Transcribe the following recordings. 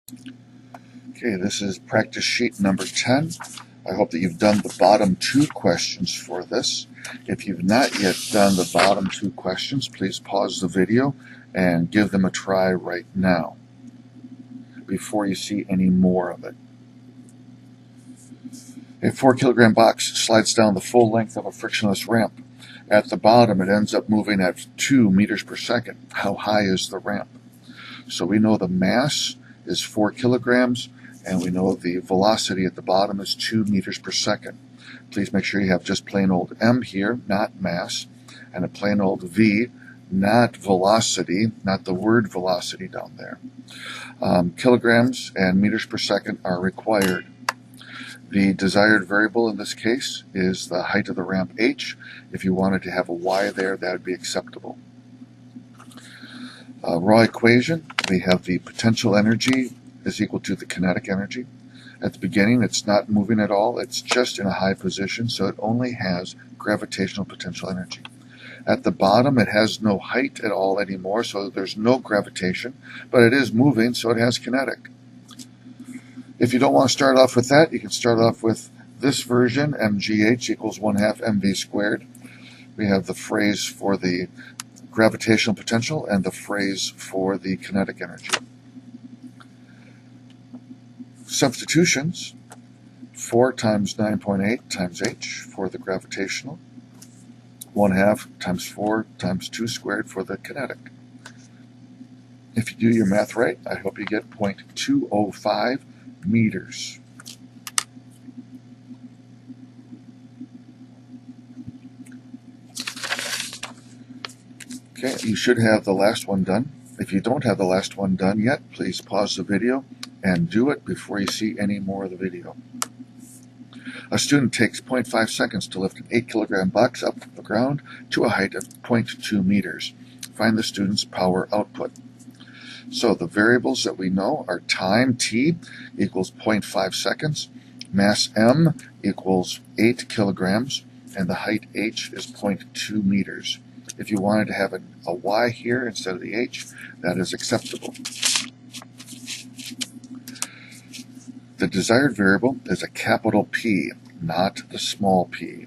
Okay, this is practice sheet number 10. I hope that you've done the bottom two questions for this. If you've not yet done the bottom two questions, please pause the video and give them a try right now before you see any more of it. A 4-kilogram box slides down the full length of a frictionless ramp. At the bottom, it ends up moving at 2 meters per second. How high is the ramp? So we know the mass is 4 kilograms, and we know the velocity at the bottom is 2 meters per second. Please make sure you have just plain old m here, not mass, and a plain old v, not velocity, not the word velocity down there. Kilograms and meters per second are required. The desired variable in this case is the height of the ramp h. If you wanted to have a y there, that would be acceptable. Raw equation, we have the potential energy is equal to the kinetic energy. At the beginning, it's not moving at all. It's just in a high position, so it only has gravitational potential energy. At the bottom, it has no height at all anymore, so there's no gravitation, but it is moving, so it has kinetic. If you don't want to start off with that, you can start off with this version, mgh equals 1/2 mv squared. We have the phrase for the gravitational potential and the phrase for the kinetic energy. Substitutions, 4 times 9.8 times h for the gravitational, 1/2 times 4 times 2 squared for the kinetic. If you do your math right, I hope you get 0.205 meters. Okay, you should have the last one done. If you don't have the last one done yet, please pause the video and do it before you see any more of the video. A student takes 0.5 seconds to lift an 8-kilogram box up from the ground to a height of 0.2 meters. Find the student's power output. So the variables that we know are time, t, equals 0.5 seconds, mass, m, equals 8 kilograms, and the height, h, is 0.2 meters. If you wanted to have a y here instead of the h, that is acceptable. The desired variable is a capital P, not the small p.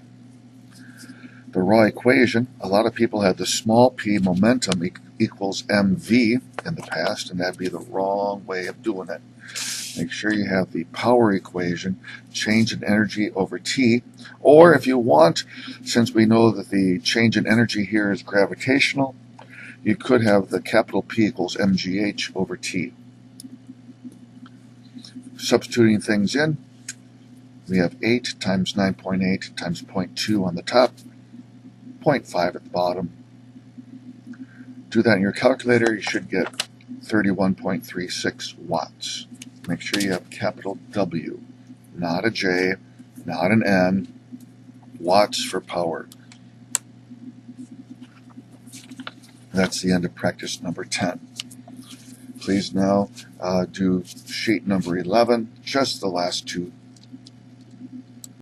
The raw equation, a lot of people had the small p momentum equals mv in the past, and that'd be the wrong way of doing it. Make sure you have the power equation, change in energy over t, or if you want, since we know that the change in energy here is gravitational, you could have the capital P equals mgh over t. Substituting things in, we have 8 times 9.8 times 0.2 on the top, 0.5 at the bottom. Do that in your calculator, you should get 31.36 watts. Make sure you have capital W, not a J, not an N, watts for power. That's the end of practice number 10. Please now do sheet number 11, just the last two